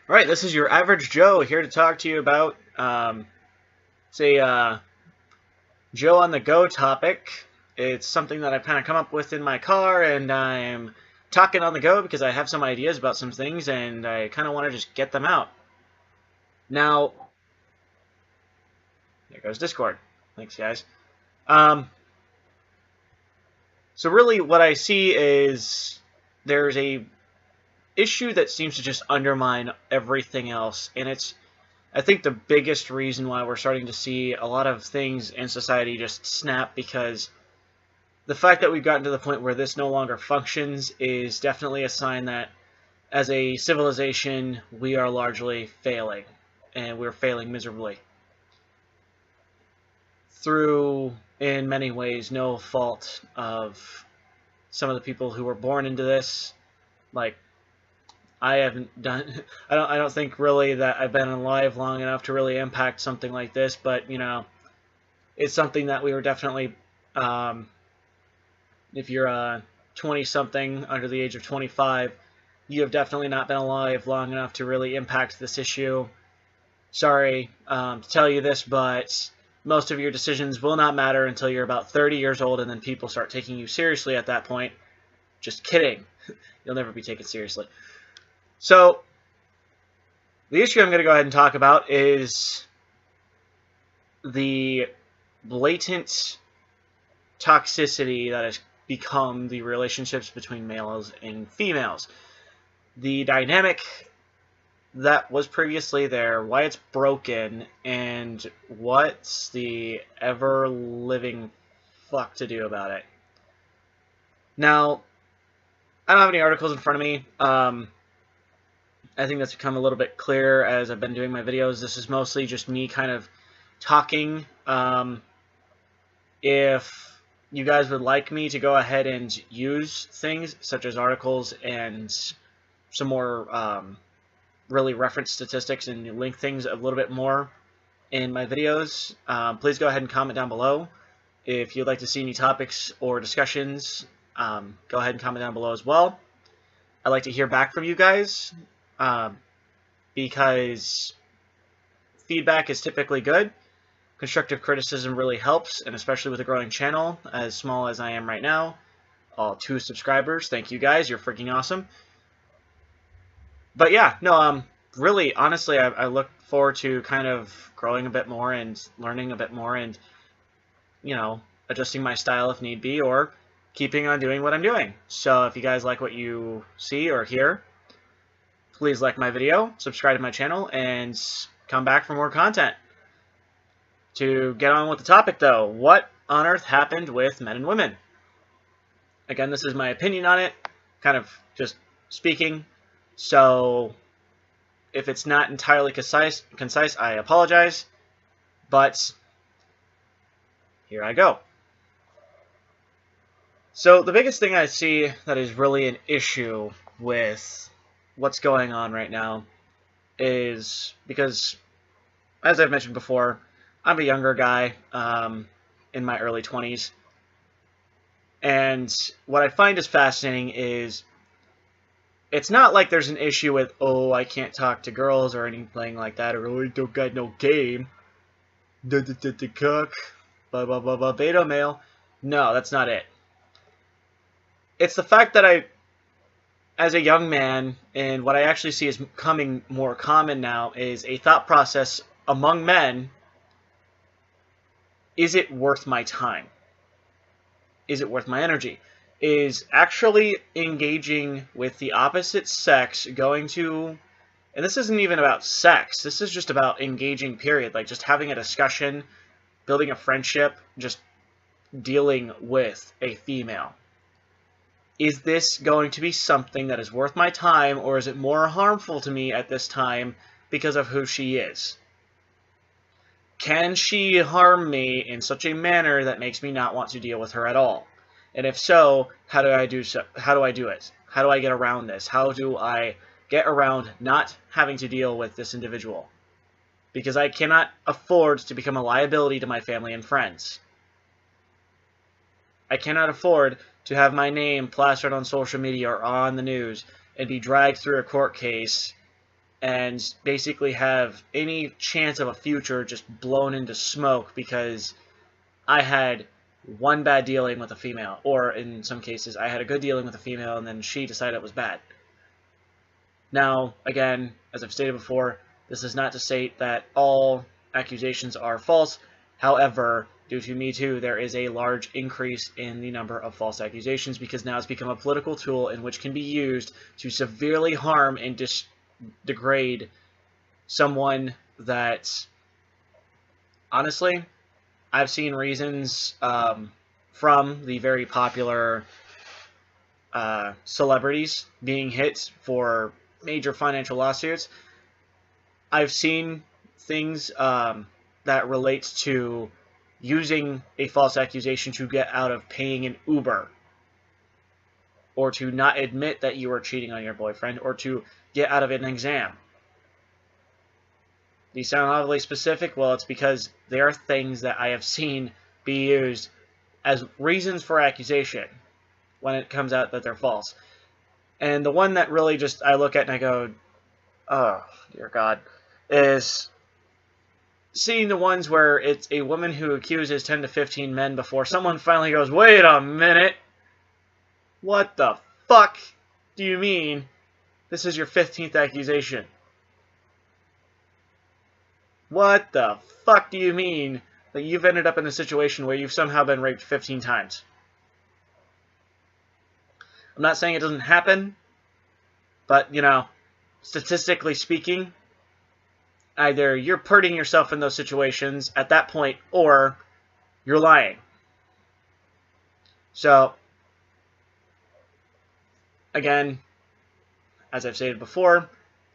Alright, this is your average Joe here to talk to you about, say, Joe on the go topic. It's something that I've kind of come up with in my car, and I'm talking on the go because I have some ideas about some things, and I kind of want to just get them out. Now, there goes Discord. Thanks, guys. So really what I see is there's a issue that seems to just undermine everything else, and it's I think the biggest reason why we're starting to see a lot of things in society just snap, because the fact that we've gotten to the point where this no longer functions is definitely a sign that as a civilization we are largely failing, and we're failing miserably through, in many ways, no fault of some of the people who were born into this. Like, I haven't done. I don't think really that I've been alive long enough to really impact something like this. But it's something that we were definitely. If you're a 20-something under the age of 25, you have definitely not been alive long enough to really impact this issue. Sorry to tell you this, but most of your decisions will not matter until you're about 30 years old, and then people start taking you seriously at that point. Just kidding. You'll never be taken seriously. So, the issue I'm going to go ahead and talk about is the blatant toxicity that has become the relationships between males and females. The dynamic that was previously there, why it's broken, and what's the ever-living fuck to do about it. Now, I don't have any articles in front of me. I think that's become a little bit clearer as I've been doing my videos. This is mostly just me kind of talking. If you guys would like me to go ahead and use things such as articles and some more really reference statistics and link things a little bit more in my videos, please go ahead and comment down below. If you'd like to see any topics or discussions, go ahead and comment down below as well. I'd like to hear back from you guys. Because feedback is typically good. Constructive criticism really helps, and especially with a growing channel as small as I am right now. All 2 subscribers. Thank you guys. You're freaking awesome. But yeah, no, really, honestly, I look forward to kind of growing a bit more and learning a bit more and, adjusting my style if need be, or keeping on doing what I'm doing. So if you guys like what you see or hear, please like my video, subscribe to my channel, and come back for more content. To get on with the topic, though, what on earth happened with men and women? Again, this is my opinion on it, kind of just speaking, so if it's not entirely concise, I apologize, but here I go. So the biggest thing I see that is really an issue with what's going on right now is because, as I've mentioned before, I'm a younger guy in my early 20s, and what I find is fascinating is it's not like there's an issue with, oh, I can't talk to girls or anything like that, or oh, I don't got no game, cook, blah blah blah blah, beta male. No, that's not it. It's the fact that as a young man, and what I actually see is becoming more common now, is a thought process among men: is it worth my time? Is it worth my energy? Is actually engaging with the opposite sex going to, and this isn't even about sex, this is just about engaging, period, like just having a discussion, building a friendship, just dealing with a female. Is this going to be something that is worth my time, or is it more harmful to me at this time because of who she is? Can she harm me in such a manner that makes me not want to deal with her at all? And if so, how do I do so? How do I do it? How do I get around this? How do I get around not having to deal with this individual? Because I cannot afford to become a liability to my family and friends. I cannot afford to have my name plastered on social media or on the news and be dragged through a court case and basically have any chance of a future just blown into smoke because I had one bad dealing with a female, or in some cases, I had a good dealing with a female, and then she decided it was bad. Now, again, as I've stated before, this is not to state that all accusations are false. However, due to Me Too, there is a large increase in the number of false accusations because now it's become a political tool in which can be used to severely harm and degrade someone that, honestly, I've seen reasons from the very popular celebrities being hit for major financial lawsuits. I've seen things that relates to using a false accusation to get out of paying an Uber, or to not admit that you were cheating on your boyfriend, or to get out of an exam. These sound oddly specific. Well, it's because they are things that I have seen be used as reasons for accusation when it comes out that they're false. And the one that really just I look at and I go, oh, dear God, is seeing the ones where it's a woman who accuses 10 to 15 men before someone finally goes, wait a minute, what the fuck do you mean this is your 15th accusation? What the fuck do you mean that you've ended up in a situation where you've somehow been raped 15 times? I'm not saying it doesn't happen, but, you know, statistically speaking, either you're putting yourself in those situations at that point, or you're lying. So, again, as I've stated before,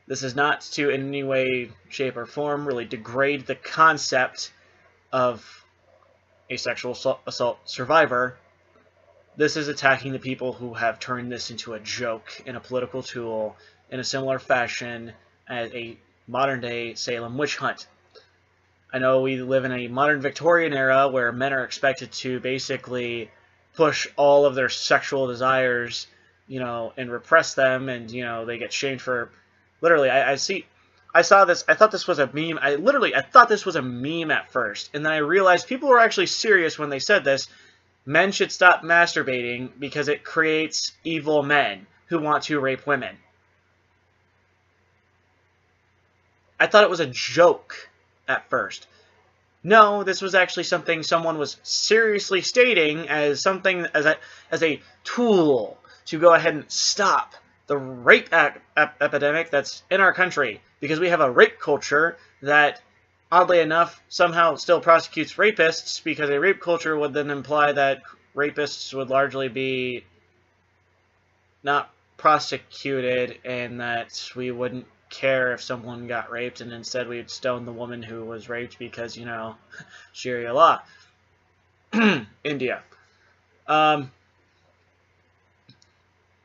this is not to in any way, shape, or form really degrade the concept of a sexual assault survivor. This is attacking the people who have turned this into a joke and a political tool in a similar fashion as a modern-day Salem witch hunt. I know we live in a modern Victorian era where men are expected to basically push all of their sexual desires, you know, and repress them, and, you know, they get shamed for... Literally, I saw this, I thought this was a meme. I thought this was a meme at first, and then I realized people were actually serious when they said this. Men should stop masturbating because it creates evil men who want to rape women. I thought it was a joke at first. No, this was actually something someone was seriously stating as something, as a tool to go ahead and stop the rape epidemic that's in our country, because we have a rape culture that, oddly enough, somehow still prosecutes rapists, because a rape culture would then imply that rapists would largely be not prosecuted, and that we wouldn't care if someone got raped, and instead we'd stone the woman who was raped because, you know, Sharia law. India.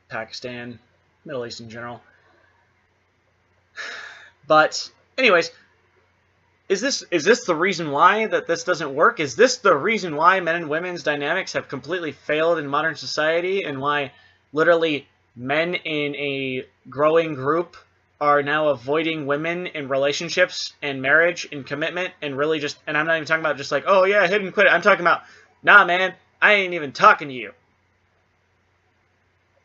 Pakistan. Middle East in general. But, anyways, is this the reason why that this doesn't work? Is this the reason why men and women's dynamics have completely failed in modern society, and why literally men in a growing group are now avoiding women in relationships and marriage and commitment, and really just, and I'm not even talking about just like, oh yeah, hit and quit it. I'm talking about, nah man, I ain't even talking to you.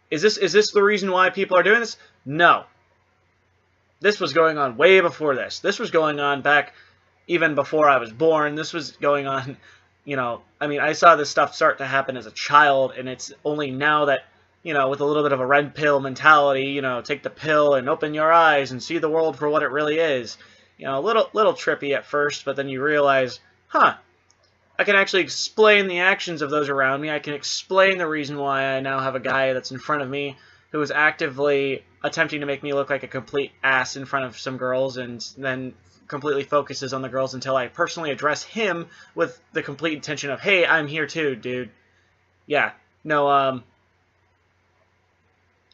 Is this the reason why people are doing this? No. This was going on way before this. This was going on back even before I was born. This was going on, you know, I mean, I saw this stuff start to happen as a child, and it's only now that, you know, with a little bit of a red pill mentality, you know, take the pill and open your eyes and see the world for what it really is. You know, a little trippy at first, but then you realize, huh, I can actually explain the actions of those around me. I can explain the reason why I now have a guy that's in front of me who is actively attempting to make me look like a complete ass in front of some girls, and then completely focuses on the girls until I personally address him with the complete intention of, hey, I'm here too, dude. Yeah, no,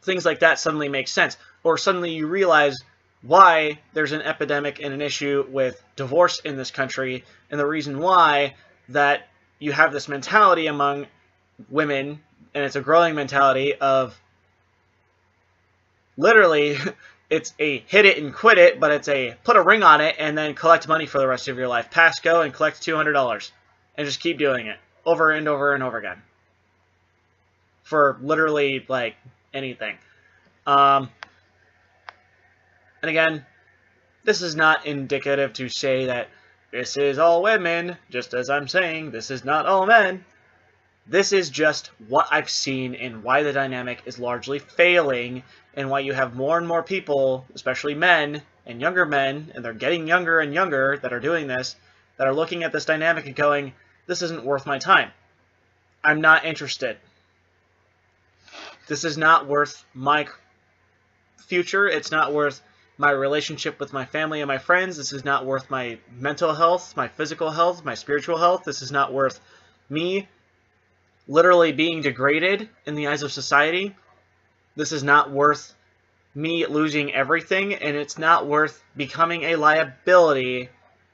things like that suddenly make sense. Or suddenly you realize why there's an epidemic and an issue with divorce in this country, and the reason why that you have this mentality among women, and it's a growing mentality of literally, it's a hit it and quit it, but it's a put a ring on it and then collect money for the rest of your life. Pass go and collect $200 and just keep doing it over and over and over again for literally like anything. And again, this is not indicative to say that this is all women, just as I'm saying this is not all men. This is just what I've seen and why the dynamic is largely failing, and why you have more and more people, especially men and younger men, and they're getting younger and younger that are doing this, that are looking at this dynamic and going, this isn't worth my time. I'm not interested. This is not worth my future. It's not worth my relationship with my family and my friends. This is not worth my mental health, my physical health, my spiritual health. This is not worth me literally being degraded in the eyes of society. This is not worth me losing everything, and it's not worth becoming a liability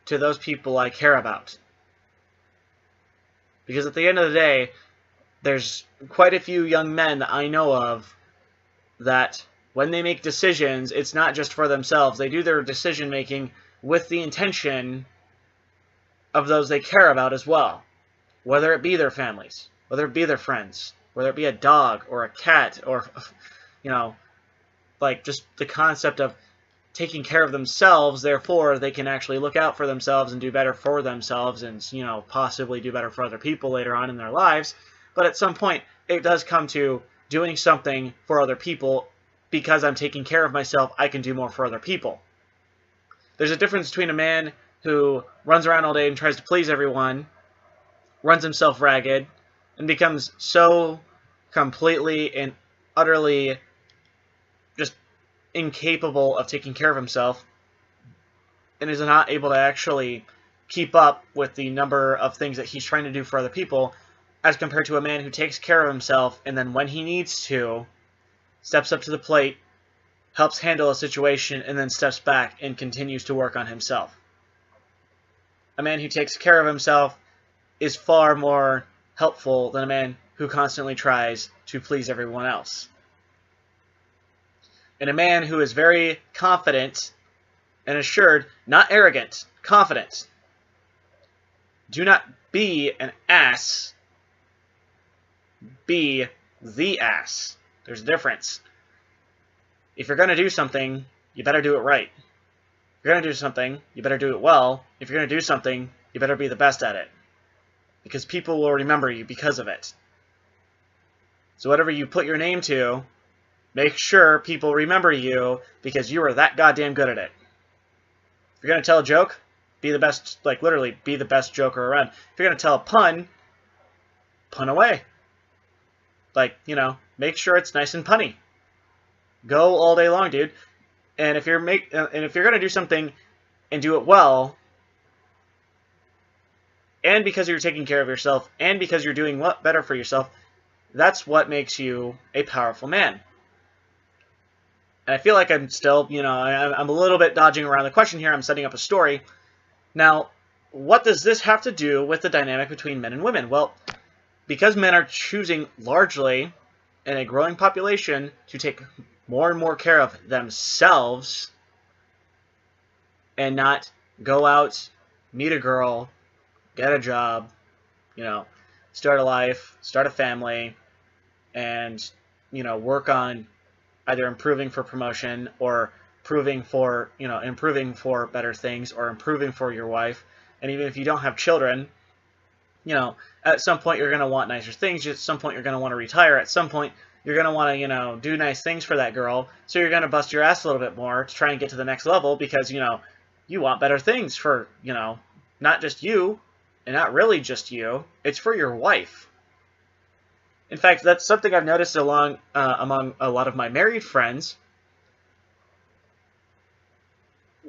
to those people I care about. Because at the end of the day, there's quite a few young men that I know of that when they make decisions, it's not just for themselves. They do their decision making with the intention of those they care about as well. Whether it be their families, whether it be their friends, whether it be a dog or a cat, or, you know, like just the concept of taking care of themselves, therefore they can actually look out for themselves and do better for themselves and, you know, possibly do better for other people later on in their lives. But at some point, it does come to doing something for other people. Because I'm taking care of myself, I can do more for other people. There's a difference between a man who runs around all day and tries to please everyone, runs himself ragged, and becomes so completely and utterly just incapable of taking care of himself, and is not able to actually keep up with the number of things that he's trying to do for other people, as compared to a man who takes care of himself, and then when he needs to, steps up to the plate, helps handle a situation, and then steps back and continues to work on himself. A man who takes care of himself is far more helpful than a man who constantly tries to please everyone else. And a man who is very confident and assured, not arrogant, confident. Do not be an ass. Be the ass. There's a difference. If you're going to do something, you better do it right. If you're going to do something, you better do it well. If you're going to do something, you better be the best at it. Because people will remember you because of it. So whatever you put your name to, make sure people remember you because you are that goddamn good at it. If you're going to tell a joke, be the best, like literally, be the best joker around. If you're going to tell a pun, pun away. Like, you know, make sure it's nice and punny. Go all day long, dude. And if you're going to do something and do it well, and because you're taking care of yourself, and because you're doing what better for yourself, that's what makes you a powerful man. And I feel like I'm still, you know, I'm a little bit dodging around the question here. I'm setting up a story. Now, what does this have to do with the dynamic between men and women? Well, because men are choosing largely in a growing population to take more and more care of themselves and not go out, meet a girl, get a job, you know, start a life, start a family, and, you know, work on either improving for promotion or improving for better things or improving for your wife. And even if you don't have children, you know, at some point you're going to want nicer things. At some point you're going to want to retire. At some point you're going to want to, you know, do nice things for that girl. So you're going to bust your ass a little bit more to try and get to the next level because, you know, you want better things for, you know, not just you and not really just you. It's for your wife. In fact, that's something I've noticed among a lot of my married friends.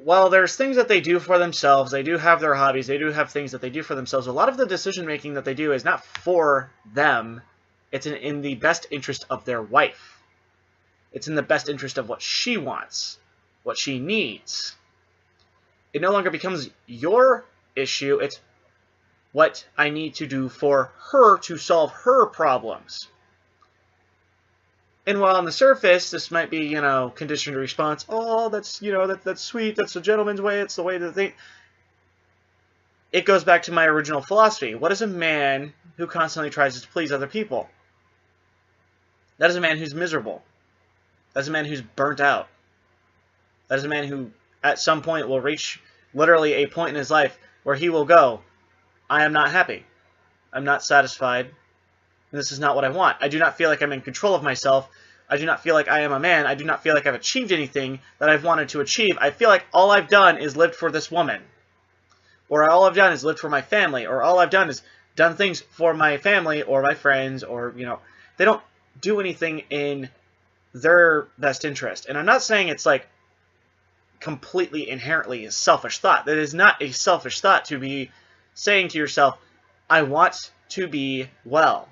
While there's things that they do for themselves, they do have their hobbies, they do have things that they do for themselves, a lot of the decision-making that they do is not for them. It's in the best interest of their wife. It's in the best interest of what she wants, what she needs. It no longer becomes your issue, it's what I need to do for her to solve her problems. And while on the surface, this might be, conditioned response, oh, that's, that's sweet, that's the gentleman's way, it's the way to think. It goes back to my original philosophy. What is a man who constantly tries to please other people? That is a man who's miserable. That is a man who's burnt out. That is a man who, at some point, will reach literally a point in his life where he will go, I am not happy. I'm not satisfied. This is not what I want. I do not feel like I'm in control of myself. I do not feel like I am a man. I do not feel like I've achieved anything that I've wanted to achieve. I feel like all I've done is lived for this woman. Or all I've done is lived for my family. Or all I've done is done things for my family or my friends. Or, they don't do anything in their best interest. And I'm not saying it's like completely inherently a selfish thought. That is not a selfish thought to be saying to yourself, I want to be well.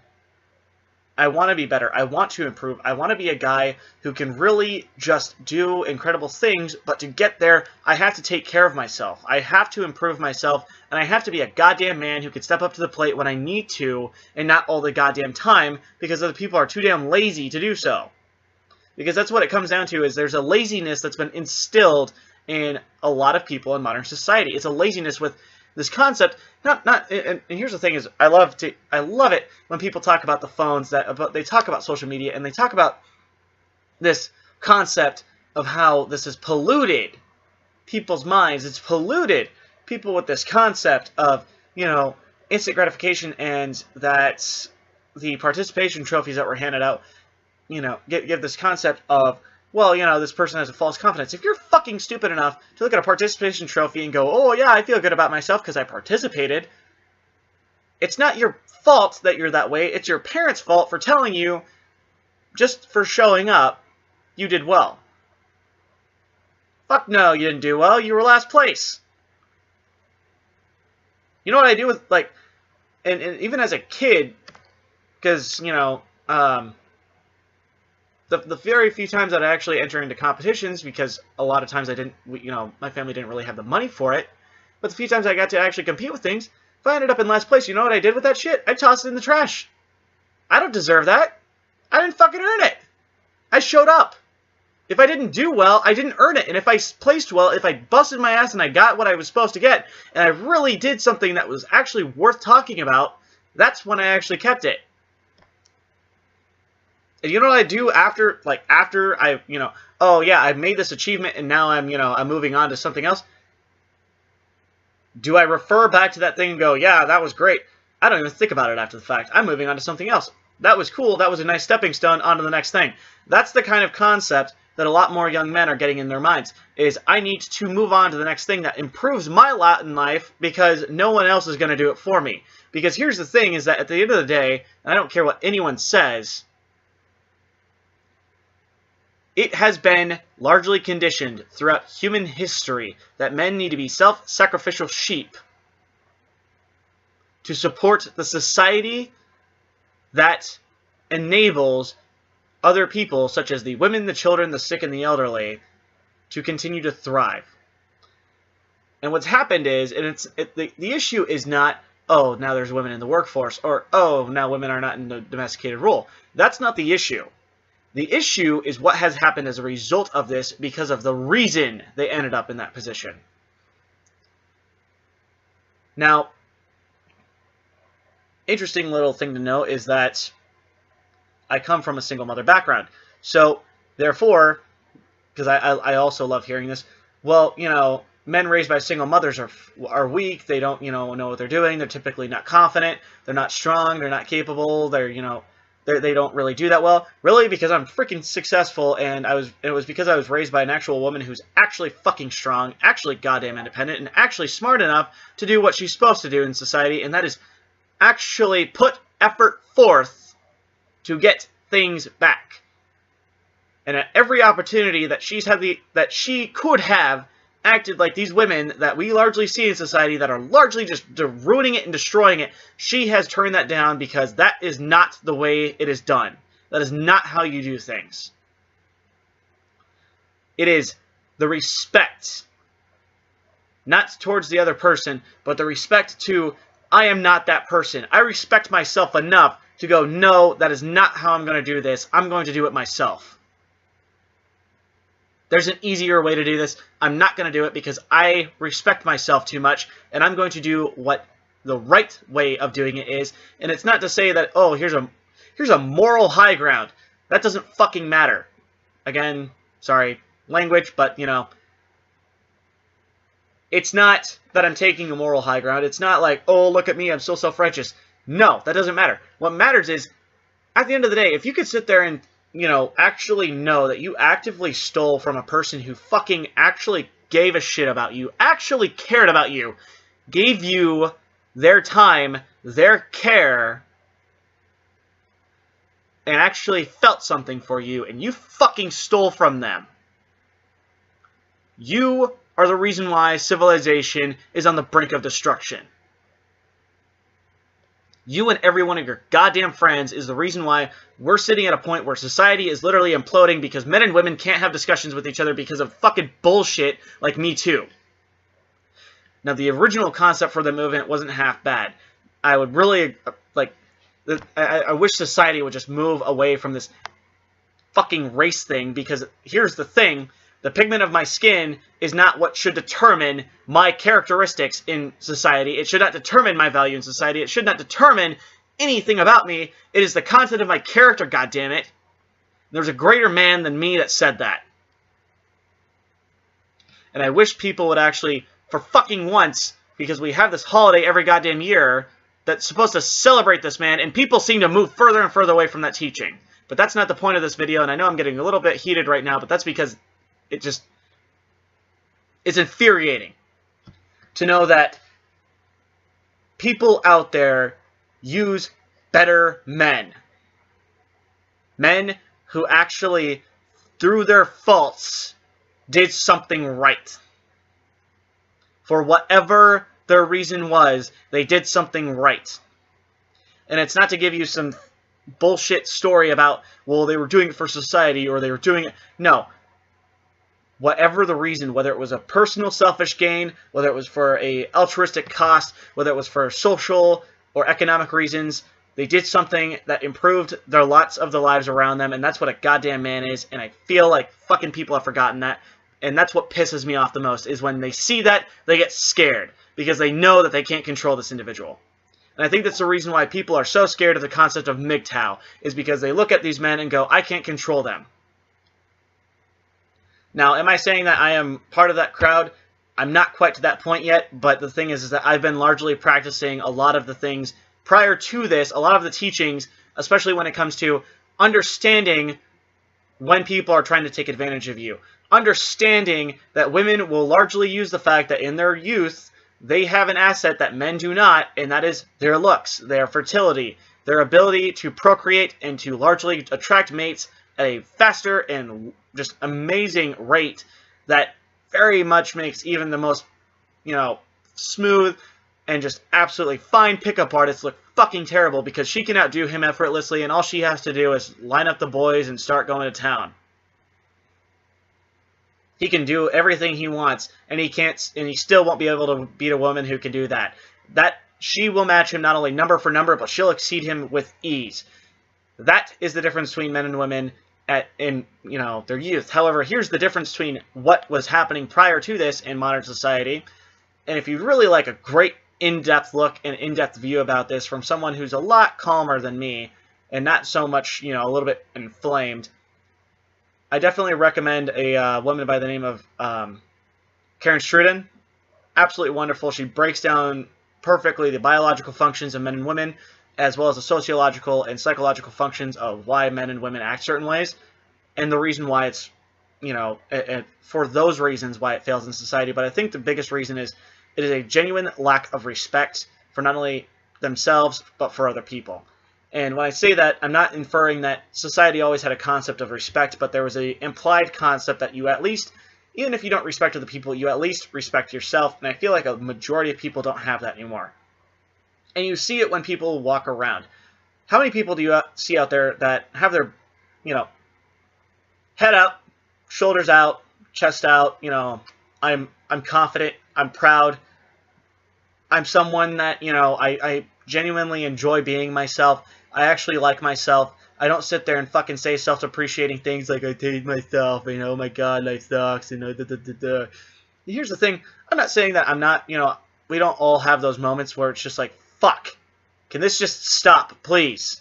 I want to be better. I want to improve. I want to be a guy who can really just do incredible things, but to get there, I have to take care of myself. I have to improve myself, and I have to be a goddamn man who can step up to the plate when I need to, and not all the goddamn time, because other people are too damn lazy to do so. Because that's what it comes down to, is there's a laziness that's been instilled in a lot of people in modern society. It's a laziness with this concept, and here's the thing: is I love it when people talk about the phones, they talk about social media, and they talk about this concept of how this has polluted people's minds. It's polluted people with this concept of instant gratification, and that the participation trophies that were handed out, give this concept of, well, this person has a false confidence. If you're fucking stupid enough to look at a participation trophy and go, oh, yeah, I feel good about myself because I participated, it's not your fault that you're that way. It's your parents' fault for telling you, just for showing up, you did well. Fuck no, you didn't do well. You were last place. You know what I do with, and even as a kid, because, the very few times that I actually enter into competitions, because a lot of times I didn't, my family didn't really have the money for it, but the few times I got to actually compete with things, if I ended up in last place, you know what I did with that shit? I tossed it in the trash. I don't deserve that. I didn't fucking earn it. I showed up. If I didn't do well, I didn't earn it. And if I placed well, if I busted my ass and I got what I was supposed to get, and I really did something that was actually worth talking about, that's when I actually kept it. And you know what I do after I, oh yeah, I've made this achievement and now I'm moving on to something else? Do I refer back to that thing and go, yeah, that was great? I don't even think about it after the fact. I'm moving on to something else. That was cool. That was a nice stepping stone onto the next thing. That's the kind of concept that a lot more young men are getting in their minds, is I need to move on to the next thing that improves my lot in life because no one else is going to do it for me. Because here's the thing, is that at the end of the day, and I don't care what anyone says, it has been largely conditioned throughout human history that men need to be self-sacrificial sheep to support the society that enables other people, such as the women, the children, the sick, and the elderly, to continue to thrive. And what's happened is, and the issue is not, oh, now there's women in the workforce, or, oh, now women are not in the domesticated role. That's not the issue. The issue is what has happened as a result of this because of the reason they ended up in that position. Now, interesting little thing to note is that I come from a single mother background. So, therefore, because I also love hearing this, well, men raised by single mothers are weak. They don't, know what they're doing. They're typically not confident. They're not strong. They're not capable. They don't really do that well. Really, because I'm freaking successful, and it was because I was raised by an actual woman who's actually fucking strong, actually goddamn independent, and actually smart enough to do what she's supposed to do in society, and that is actually put effort forth to get things back. And at every opportunity that that she could have acted like these women that we largely see in society that are largely just ruining it and destroying it, she has turned that down because that is not the way it is done. That is not how you do things. It is the respect, not towards the other person, but the respect to, I am not that person. I respect myself enough to go, no, that is not how I'm going to do this. I'm going to do it myself. There's an easier way to do this. I'm not going to do it because I respect myself too much, and I'm going to do what the right way of doing it is. And it's not to say that, oh, here's a moral high ground. That doesn't fucking matter. Again, sorry, language, but, you know, it's not that I'm taking a moral high ground. It's not like, oh, look at me, I'm so self-righteous. No, that doesn't matter. What matters is, at the end of the day, if you could sit there and, you know, actually know that you actively stole from a person who fucking actually gave a shit about you, actually cared about you, gave you their time, their care, and actually felt something for you, and you fucking stole from them. You are the reason why civilization is on the brink of destruction. You and every one of your goddamn friends is the reason why we're sitting at a point where society is literally imploding because men and women can't have discussions with each other because of fucking bullshit like Me Too. Now, the original concept for the movement wasn't half bad. I would really, like, I wish society would just move away from this fucking race thing, because here's the thing. The pigment of my skin is not what should determine my characteristics in society. It should not determine my value in society. It should not determine anything about me. It is the content of my character, goddammit. There's a greater man than me that said that. And I wish people would actually, for fucking once, because we have this holiday every goddamn year that's supposed to celebrate this man, and people seem to move further and further away from that teaching. But that's not the point of this video, and I know I'm getting a little bit heated right now, but that's because it's infuriating to know that people out there use better men. Men who actually, through their faults, did something right. For whatever their reason was, they did something right. And it's not to give you some bullshit story about, well, they were doing it for society, or they were doing it. No. Whatever the reason, whether it was a personal selfish gain, whether it was for a altruistic cost, whether it was for social or economic reasons, they did something that improved their lots of the lives around them, and that's what a goddamn man is, and I feel like fucking people have forgotten that, and that's what pisses me off the most, is when they see that, they get scared, because they know that they can't control this individual. And I think that's the reason why people are so scared of the concept of MGTOW, is because they look at these men and go, I can't control them. Now, am I saying that I am part of that crowd? I'm not quite to that point yet, but the thing is that I've been largely practicing a lot of the things prior to this, a lot of the teachings, especially when it comes to understanding when people are trying to take advantage of you. Understanding that women will largely use the fact that in their youth, they have an asset that men do not, and that is their looks, their fertility, their ability to procreate and to largely attract mates at a faster and just amazing rate that very much makes even the most, you know, smooth and just absolutely fine pickup artist look fucking terrible, because she can outdo him effortlessly, and all she has to do is line up the boys and start going to town. He can do everything he wants, and he still won't be able to beat a woman who can do that. She will match him not only number for number, but she'll exceed him with ease. That is the difference between men and women in their youth. However, here's the difference between what was happening prior to this in modern society. And if you really like a great in-depth look and in-depth view about this from someone who's a lot calmer than me and not so much, a little bit inflamed, I definitely recommend a woman by the name of Karen Struden. Absolutely wonderful. She breaks down perfectly the biological functions of men and women, as well as the sociological and psychological functions of why men and women act certain ways, and the reason why it's, for those reasons why it fails in society. But I think the biggest reason is it is a genuine lack of respect for not only themselves, but for other people. And when I say that, I'm not inferring that society always had a concept of respect, but there was an implied concept that you at least, even if you don't respect other people, you at least respect yourself, and I feel like a majority of people don't have that anymore. And you see it when people walk around. How many people do you see out there that have their, head out, shoulders out, chest out, I'm confident, I'm proud, I'm someone that, I genuinely enjoy being myself. I actually like myself. I don't sit there and fucking say self-depreciating things like, I hate myself, and oh my god, life sucks, and da. Here's the thing, I'm not saying that I'm not, we don't all have those moments where it's just like, fuck, can this just stop, please?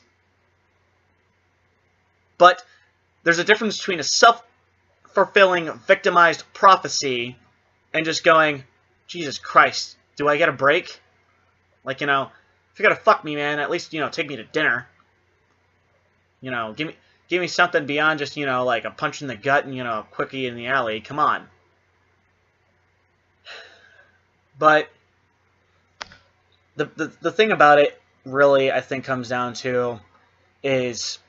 But there's a difference between a self-fulfilling, victimized prophecy and just going, Jesus Christ, do I get a break? Like, if you're gonna fuck me, man, at least, take me to dinner. Give me something beyond just, like a punch in the gut and, a quickie in the alley. Come on. But the thing about it really, I think, comes down to is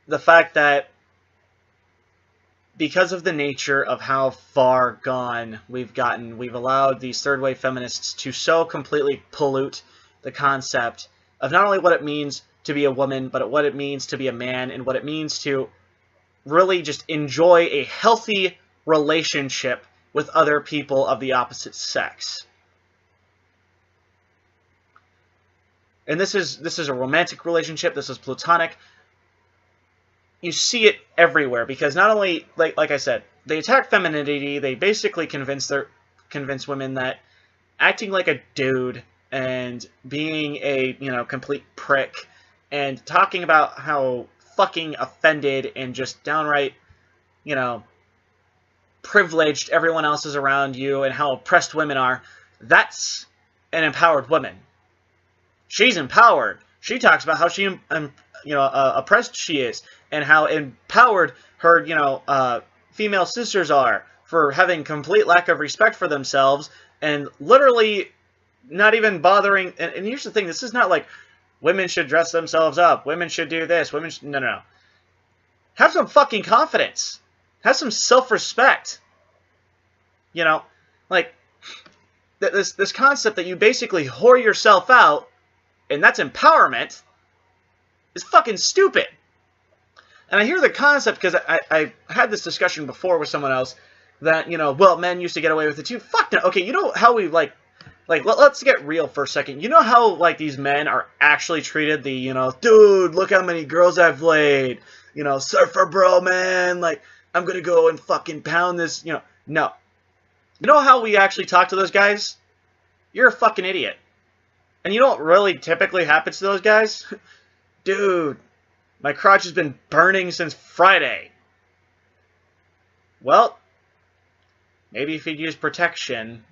the fact that because of the nature of how far gone we've gotten, we've allowed these third-wave feminists to so completely pollute the concept of not only what it means to be a woman, but what it means to be a man, and what it means to really just enjoy a healthy relationship with other people of the opposite sex. And this is a romantic relationship, this is platonic. You see it everywhere, because not only, like I said, they attack femininity, they basically convince women that acting like a dude and being a, complete prick and talking about how fucking offended and just downright, privileged everyone else is around you and how oppressed women are, that's an empowered woman. She's empowered. She talks about how she, oppressed she is and how empowered her, female sisters are for having complete lack of respect for themselves and literally not even bothering. And here's the thing, this is not like women should dress themselves up, women should do this, no. Have some fucking confidence. Have some self-respect. Like, this concept that you basically whore yourself out, and that's empowerment, is fucking stupid. And I hear the concept because I had this discussion before with someone else that, well, men used to get away with it too. Fuck no. Okay, you know how we, let's get real for a second. You know how, these men are actually treated? Dude, look how many girls I've laid. Surfer bro, man. I'm gonna go and fucking pound this, No. You know how we actually talk to those guys? You're a fucking idiot. And you know what really typically happens to those guys? Dude, my crotch has been burning since Friday. Well, maybe if you'd use protection,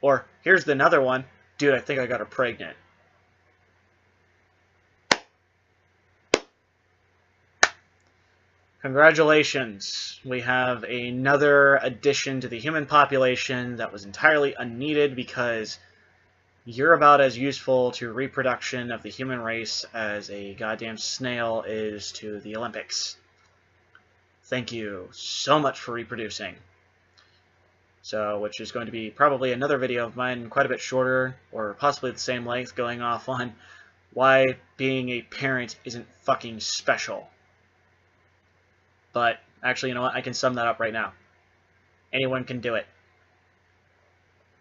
or here's another one. Dude, I think I got her pregnant. Congratulations. We have another addition to the human population that was entirely unneeded because you're about as useful to reproduction of the human race as a goddamn snail is to the Olympics. Thank you so much for reproducing. So, which is going to be probably another video of mine, quite a bit shorter, or possibly the same length, going off on why being a parent isn't fucking special. But, actually, you know what? I can sum that up right now. Anyone can do it.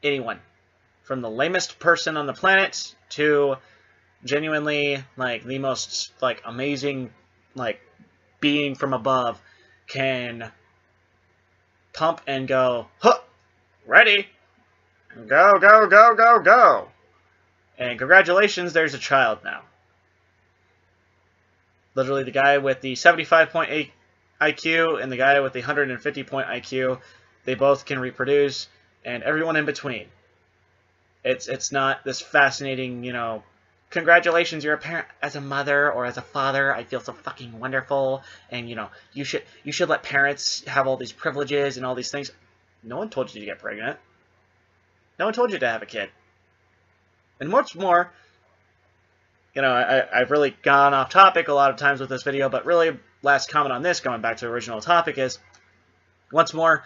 Anyone. From the lamest person on the planet to genuinely, the most, amazing, being from above can pump and go, huh, ready, go, go, go, go, go. And congratulations, there's a child now. Literally the guy with the 75.8 IQ and the guy with the 150-point IQ, they both can reproduce, and everyone in between. It's not this fascinating, congratulations, you're a parent. As a mother or as a father, I feel so fucking wonderful, and, you should let parents have all these privileges and all these things. No one told you to get pregnant. No one told you to have a kid. And what's more, I've really gone off topic a lot of times with this video, but really, last comment on this, going back to the original topic, is, once more,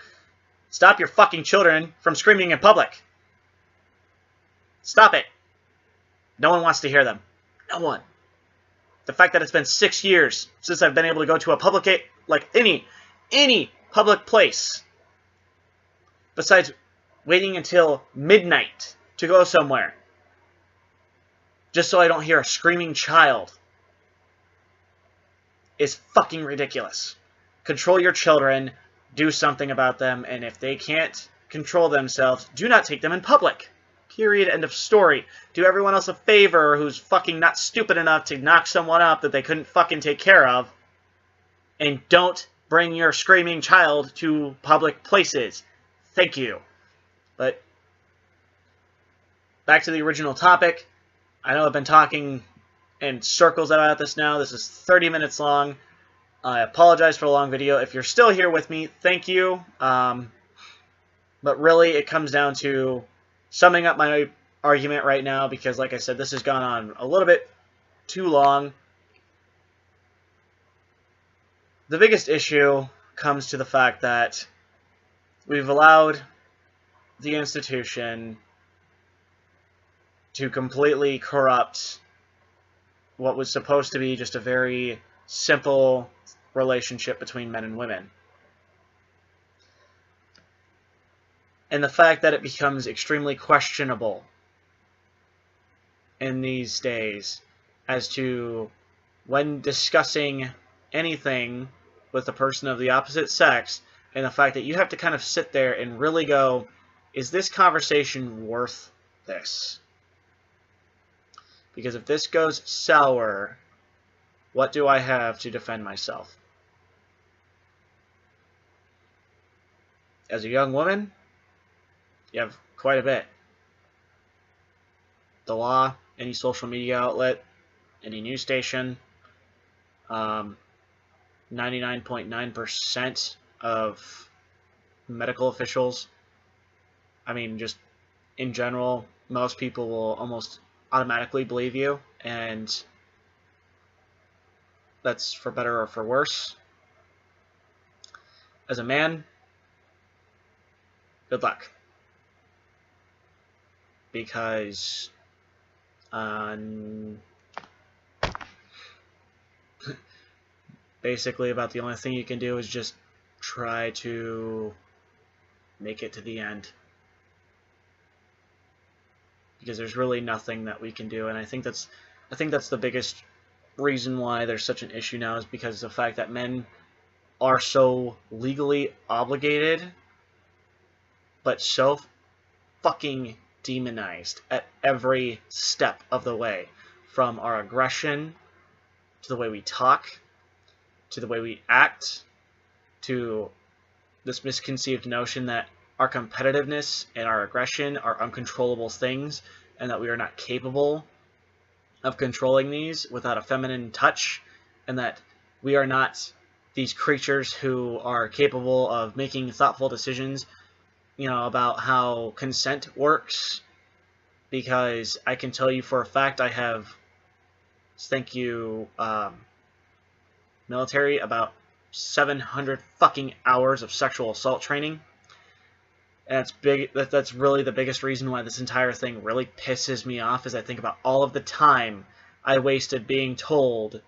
stop your fucking children from screaming in public. Stop it. No one wants to hear them. No one. The fact that it's been 6 years since I've been able to go to a public, any public place, besides waiting until midnight to go somewhere. just so I don't hear a screaming child is fucking ridiculous. Control your children, do something about them, and if they can't control themselves, do not take them in public. Period. End of story. Do everyone else a favor who's fucking not stupid enough to knock someone up that they couldn't fucking take care of, and don't bring your screaming child to public places. Thank you. But back to the original topic. I know I've been talking in circles about this now. This is 30 minutes long. I apologize for the long video. If you're still here with me, thank you. But really, it comes down to summing up my argument right now, because like I said, this has gone on a little bit too long. The biggest issue comes to the fact that we've allowed the institution to completely corrupt what was supposed to be just a very simple relationship between men and women. And the fact that it becomes extremely questionable in these days as to when discussing anything with a person of the opposite sex, and the fact that you have to kind of sit there and really go, is this conversation worth this? Because if this goes sour, what do I have to defend myself? As a young woman, you have quite a bit. The law, any social media outlet, any news station, 99.9% of medical officials, I mean, just in general, most people will almost automatically believe you, and that's for better or for worse. As a man, good luck. Because basically about the only thing you can do is just try to make it to the end. Because there's really nothing that we can do, and I think that's the biggest reason why there's such an issue now, is because of the fact that men are so legally obligated, but so fucking demonized at every step of the way, from our aggression to the way we talk, to the way we act, to this misconceived notion that our competitiveness and our aggression are uncontrollable things, and that we are not capable of controlling these without a feminine touch, and that we are not these creatures who are capable of making thoughtful decisions, you know, about how consent works. Because I can tell you for a fact, I have, thank you, military, about 700 fucking hours of sexual assault training. And that's big. That's really the biggest reason why this entire thing really pisses me off, is I think about all of the time I wasted being told,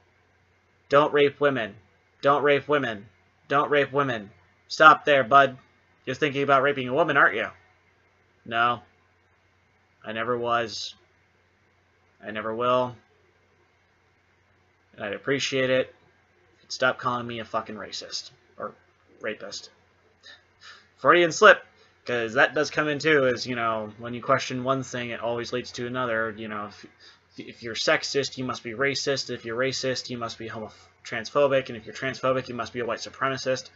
don't rape women, don't rape women, don't rape women. Stop there, bud. You're thinking about raping a woman, aren't you? No. I never was. I never will. And I'd appreciate it if you'd stop calling me a fucking racist. Or rapist. Freudian slip. Because that does come in too, is, you know, when you question one thing, it always leads to another. You know, if you're sexist, you must be racist. If you're racist, you must be transphobic. And if you're transphobic, you must be a white supremacist.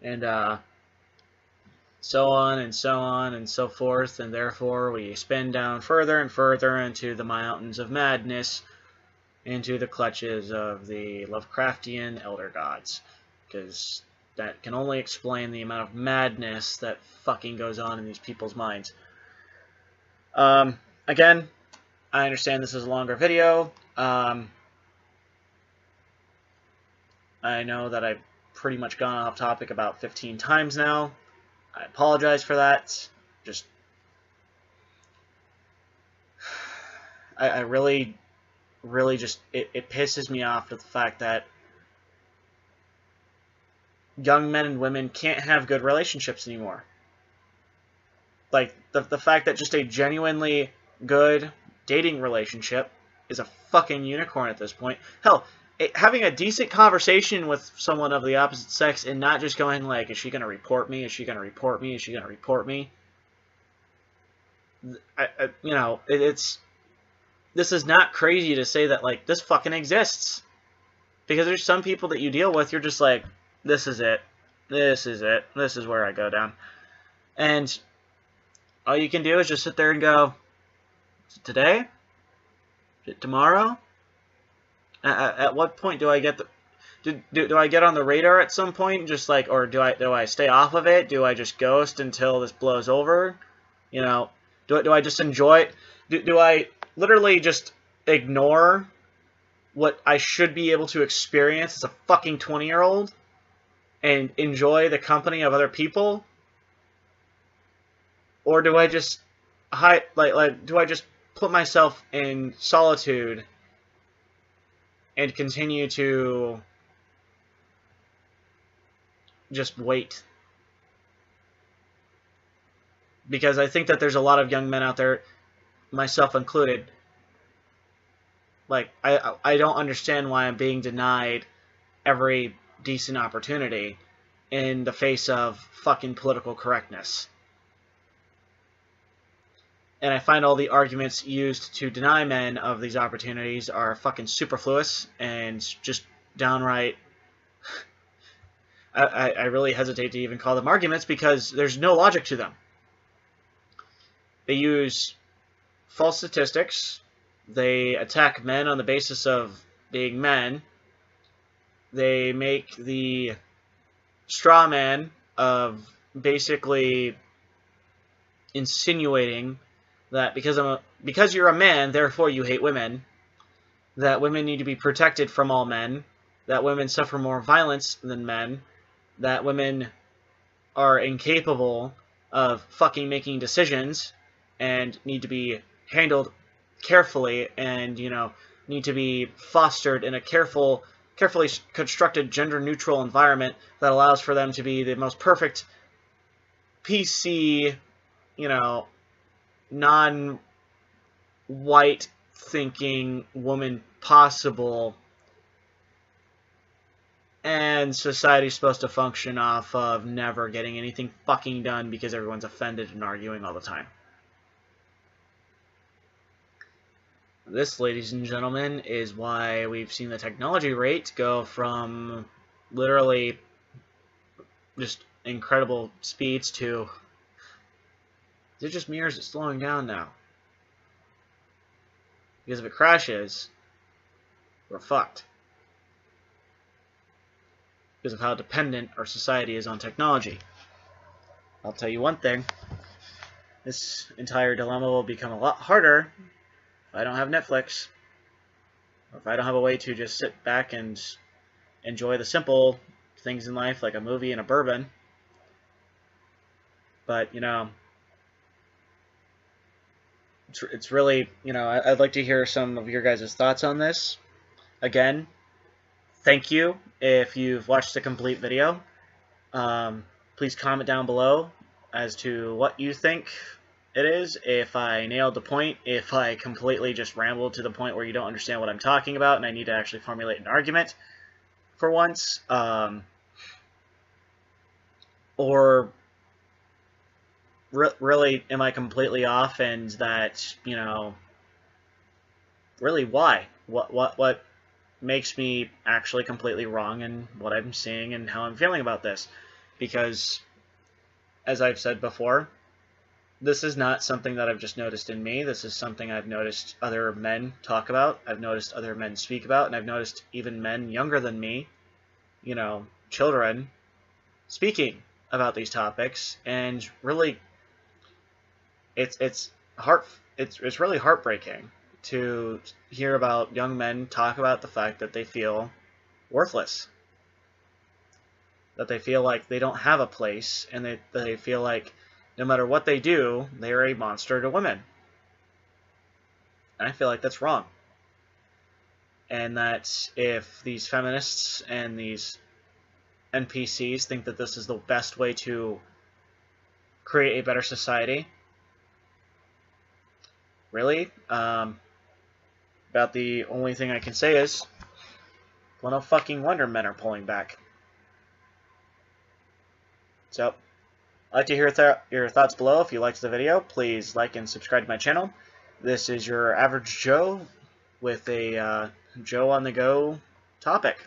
And, so on and so on and so forth, and therefore we spin down further and further into the mountains of madness, into the clutches of the Lovecraftian elder gods, because that can only explain the amount of madness that fucking goes on in these people's minds. Again, I understand this is a longer video. I know that I've pretty much gone off topic about 15 times now. I apologize for that. Just, I really just, it pisses me off with the fact that young men and women can't have good relationships anymore. Like, the fact that just a genuinely good dating relationship is a fucking unicorn at this point. Hell, having a decent conversation with someone of the opposite sex and not just going like, is she going to report me? Is she going to report me? Is she going to report me? You know, this is not crazy to say that, like, this fucking exists. Because there's some people that you deal with, you're just like, this is it. This is it. This is where I go down. And all you can do is just sit there and go, is it today? Is it tomorrow? At what point do I get the... Do I get on the radar at some point? Just like, or do I stay off of it? Do I just ghost until this blows over? You know, do I just enjoy it? Do I literally just ignore what I should be able to experience as a fucking 20-year-old and enjoy the company of other people? Or do I just do I just put myself in solitude and continue to just wait? Because I think that there's a lot of young men out there, myself included, like, I don't understand why I'm being denied every decent opportunity in the face of fucking political correctness. And I find all the arguments used to deny men of these opportunities are fucking superfluous and just downright... I really hesitate to even call them arguments because there's no logic to them. They use false statistics. They attack men on the basis of being men. They make the straw man of basically insinuating that because you're a man, therefore you hate women, that women need to be protected from all men, that women suffer more violence than men, that women are incapable of fucking making decisions and need to be handled carefully and, you know, need to be fostered in a carefully constructed gender-neutral environment that allows for them to be the most perfect PC, you know, non-white thinking woman possible. And society's supposed to function off of never getting anything fucking done because everyone's offended and arguing all the time. This, ladies and gentlemen, is why we've seen the technology rate go from literally just incredible speeds to... Is it just me or is it slowing down now? Because if it crashes, we're fucked. Because of how dependent our society is on technology. I'll tell you one thing. This entire dilemma will become a lot harder if I don't have Netflix, or if I don't have a way to just sit back and enjoy the simple things in life, like a movie and a bourbon. But, you know, it's really, you know, I'd like to hear some of your guys' thoughts on this. Again, thank you if you've watched the complete video. Please comment down below as to what you think it is, if I nailed the point, if I completely just rambled to the point where you don't understand what I'm talking about and I need to actually formulate an argument for once, or really am I completely off, and that, you know, really why? What makes me actually completely wrong in what I'm seeing and how I'm feeling about this? Because, as I've said before, this is not something that I've just noticed in me. This is something I've noticed other men talk about. I've noticed other men speak about, and I've noticed even men younger than me, you know, children, speaking about these topics. And really, it's really heartbreaking to hear about young men talk about the fact that they feel worthless, that they feel like they don't have a place, and they feel like no matter what they do, they are a monster to women. And I feel like that's wrong. And that if these feminists and these NPCs think that this is the best way to create a better society, really? about the only thing I can say is, well, no fucking wonder men are pulling back. So, I'd like to hear your thoughts below. If you liked the video, please like and subscribe to my channel. This is your average Joe with a Joe on the go topic.